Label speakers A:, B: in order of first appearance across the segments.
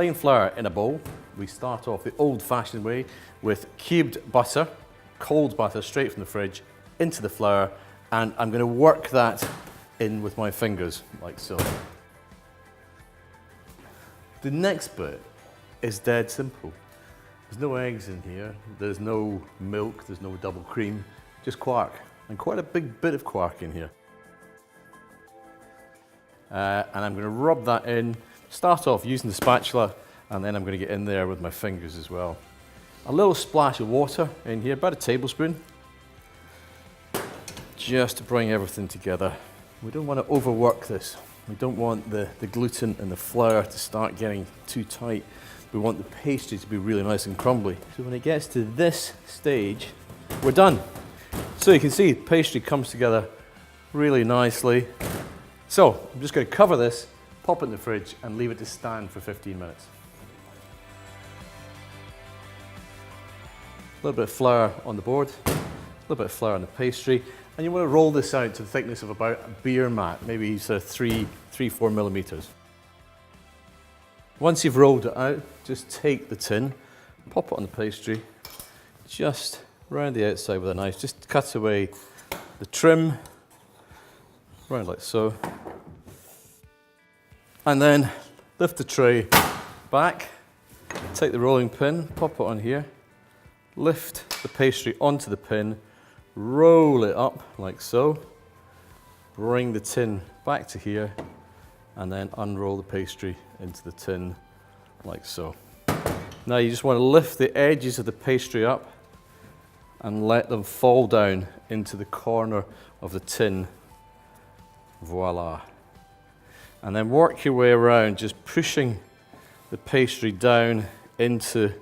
A: plain flour in a bowl. We start off the old-fashioned way with cubed butter, cold butter straight from the fridge, into the flour, and I'm going to work that in with my fingers, like so. The next bit is dead simple. There's no eggs in here, there's no milk, there's no double cream, just quark, and quite a big bit of quark in here. And I'm going to rub that in, start off using the spatula, and then I'm going to get in there with my fingers as well. A little splash of water in here, about a tablespoon, just to bring everything together. We don't want to overwork this. We don't want the gluten and the flour to start getting too tight. We want the pastry to be really nice and crumbly. So when it gets to this stage, we're done. So you can see the pastry comes together really nicely. So I'm just going to cover this, pop it in the fridge, and leave it to stand for 15 minutes. A little bit of flour on the board, a little bit of flour on the pastry, and you want to roll this out to the thickness of about a beer mat, maybe sort of 3-4 millimeters. Once you've rolled it out, just take the tin, pop it on the pastry, just round the outside with a knife, just cut away the trim, round like so, and then lift the tray back, take the rolling pin, pop it on here, lift the pastry onto the pin, roll it up like so, bring the tin back to here, and then unroll the pastry into the tin like so. Now you just want to lift the edges of the pastry up and let them fall down into the corner of the tin. Voila. And then work your way around, just pushing the pastry down into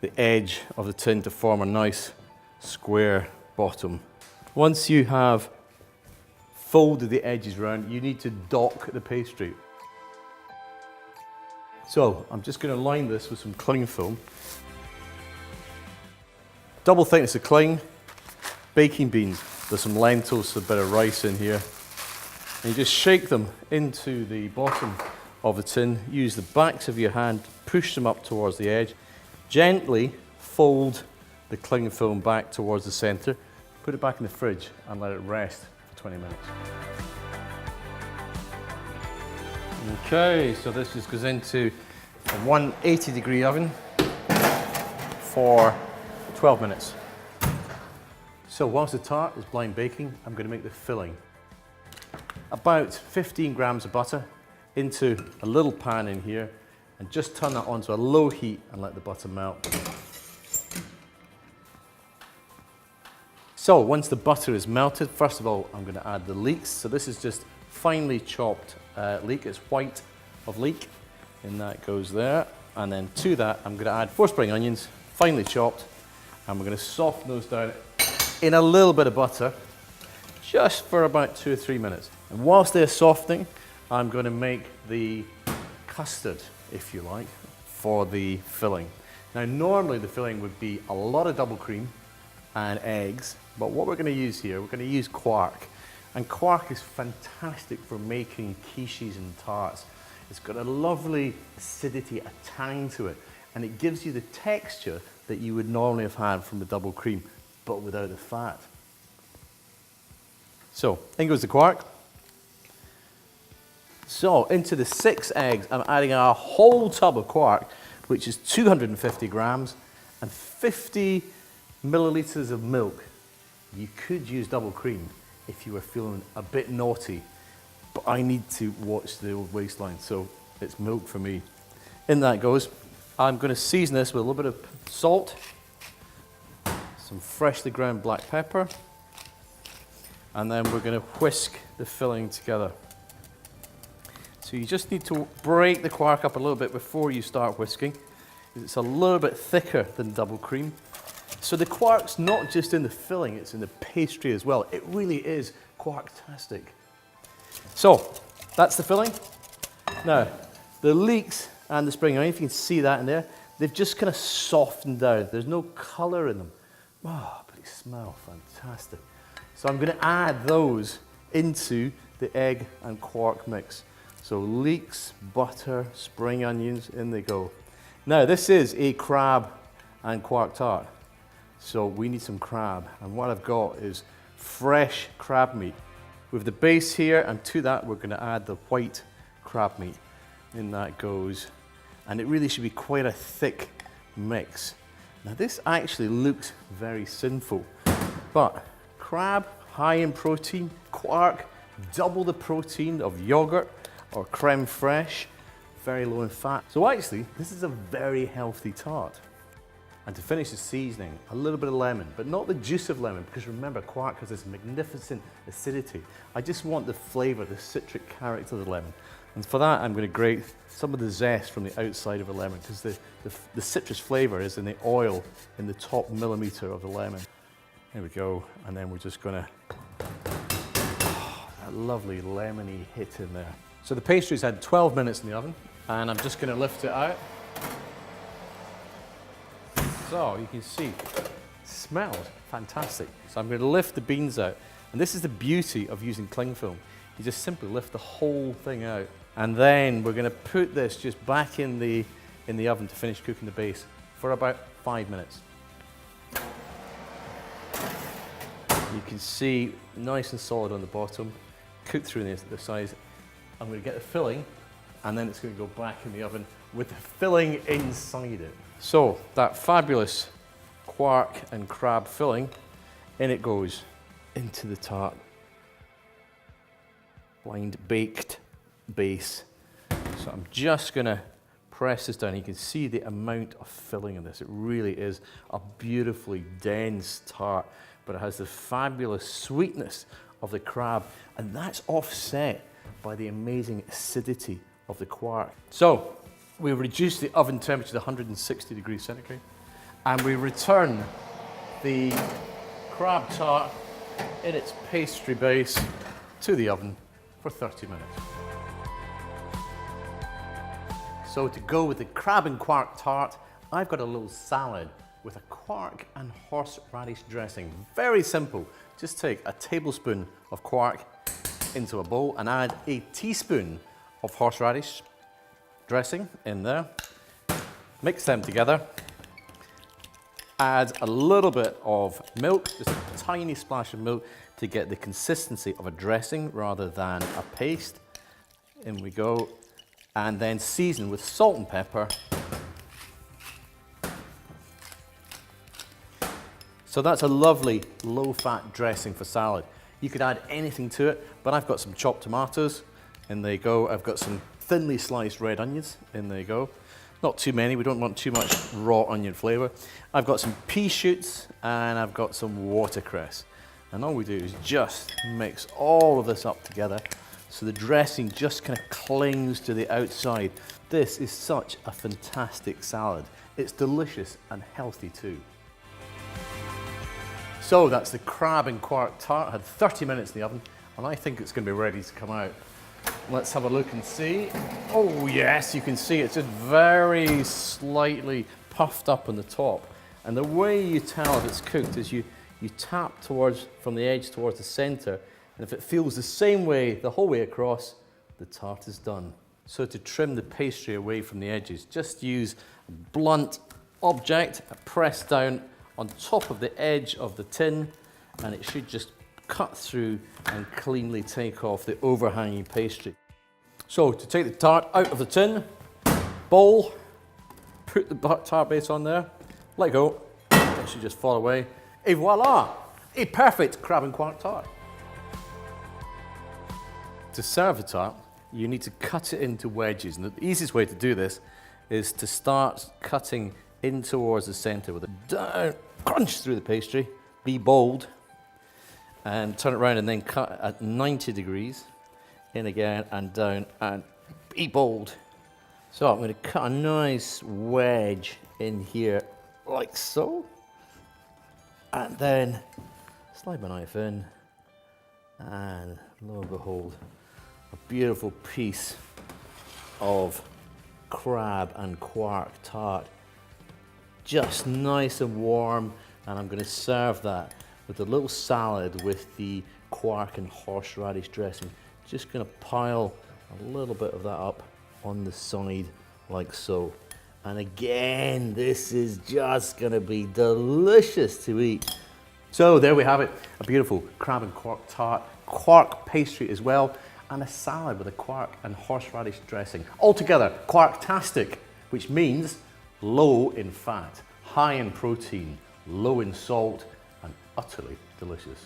A: the edge of the tin to form a nice square bottom. Once you have folded the edges around, you need to dock the pastry. So I'm just going to line this with some cling film. Double thickness of cling, baking beans, there's some lentils, a bit of rice in here. And you just shake them into the bottom of the tin, use the backs of your hand, push them up towards the edge, gently fold the cling film back towards the center, put it back in the fridge and let it rest for 20 minutes. Okay, so this just goes into a 180-degree oven for 12 minutes. So whilst the tart is blind baking, I'm going to make the filling. About 15 grams of butter into a little pan in here, and just turn that onto a low heat and let the butter melt. So once the butter is melted, first of all, I'm going to add the leeks. So this is just finely chopped leek. It's white of leek, and that goes there. And then to that, I'm going to add 4 spring onions, finely chopped, and we're going to soften those down in a little bit of butter, just for about 2 or 3 minutes. And whilst they're softening, I'm going to make the custard, if you like, for the filling. Now normally the filling would be a lot of double cream and eggs, but what we're going to use here, we're going to use quark. And quark is fantastic for making quiches and tarts. It's got a lovely acidity, a tang to it, and it gives you the texture that you would normally have had from the double cream, but without the fat. So in goes the quark. So into the 6 eggs, I'm adding a whole tub of quark, which is 250 grams, and 50 milliliters of milk. You could use double cream if you were feeling a bit naughty, but I need to watch the old waistline, so it's milk for me. In that goes. I'm going to season this with a little bit of salt, some freshly ground black pepper, and then we're going to whisk the filling together. So you just need to break the quark up a little bit before you start whisking. It's a little bit thicker than double cream. So the quark's not just in the filling, it's in the pastry as well. It really is quarktastic. So that's the filling. Now, the leeks and the spring onion, if you can see that in there, they've just kind of softened down. There's no color in them. Oh, but they smell fantastic. So I'm going to add those into the egg and quark mix. So leeks, butter, spring onions, in they go. Now this is a crab and quark tart. So we need some crab, and what I've got is fresh crab meat. With the base here, and to that we're going to add the white crab meat. In that goes, and it really should be quite a thick mix. Now this actually looks very sinful, but crab, high in protein, quark, double the protein of yogurt or creme fraiche, very low in fat. So actually, this is a very healthy tart. And to finish the seasoning, a little bit of lemon, but not the juice of lemon, because remember, quark has this magnificent acidity. I just want the flavor, the citric character of the lemon. And for that, I'm going to grate some of the zest from the outside of a lemon, because the citrus flavor is in the oil in the top millimeter of the lemon. There we go. And then we're just going to, that lovely lemony hit in there. So the pastry's had 12 minutes in the oven, and I'm just going to lift it out. So you can see, it smells fantastic. So I'm going to lift the beans out. And this is the beauty of using cling film. You just simply lift the whole thing out. And then we're going to put this just back in the oven to finish cooking the base for about 5 minutes. You can see nice and solid on the bottom, cooked through the sides. I'm going to get the filling, and then it's going to go back in the oven with the filling inside it. So that fabulous quark and crab filling, in it goes into the tart. Blind baked base. So I'm just going to press this down. You can see the amount of filling in this. It really is a beautifully dense tart, but it has the fabulous sweetness of the crab, and that's offset by the amazing acidity of the quark. So we reduce the oven temperature to 160 degrees centigrade, and we return the crab tart in its pastry base to the oven for 30 minutes. So to go with the crab and quark tart, I've got a little salad with a quark and horseradish dressing. Very simple. Just take a tablespoon of quark into a bowl and add a teaspoon of horseradish dressing in there. Mix them together. Add a little bit of milk, just a tiny splash of milk to get the consistency of a dressing rather than a paste. In we go. And then season with salt and pepper. So that's a lovely low-fat dressing for salad. You could add anything to it, but I've got some chopped tomatoes, in they go. I've got some thinly sliced red onions, in they go. Not too many, we don't want too much raw onion flavor. I've got some pea shoots, and I've got some watercress. And all we do is just mix all of this up together so the dressing just kind of clings to the outside. This is such a fantastic salad. It's delicious and healthy too. So that's the crab and quark tart. Had 30 minutes in the oven, and I think it's going to be ready to come out. Let's have a look and see. Oh yes, you can see it's just very slightly puffed up on the top. And the way you tell if it's cooked is you tap from the edge towards the center, and if it feels the same way the whole way across, the tart is done. So to trim the pastry away from the edges, just use a blunt object, press down on top of the edge of the tin, and it should just cut through and cleanly take off the overhanging pastry. So to take the tart out of the tin, bowl, put the tart base on there, let go, it should just fall away. Et voila, a perfect crab and quark tart. To serve the tart, you need to cut it into wedges, and the easiest way to do this is to start cutting in towards the center with a down, crunch through the pastry, be bold, and turn it around and then cut at 90 degrees, in again and down, and be bold. So I'm going to cut a nice wedge in here, like so, and then slide my knife in, and lo and behold, a beautiful piece of crab and quark tart. Just nice and warm, and I'm going to serve that with a little salad with the quark and horseradish dressing. Just going to pile a little bit of that up on the side like so. And again, this is just gonna be delicious to eat. So there we have it, a beautiful crab and quark tart, quark pastry as well, and a salad with a quark and horseradish dressing. Altogether, quarktastic, which means low in fat, high in protein, low in salt, and utterly delicious.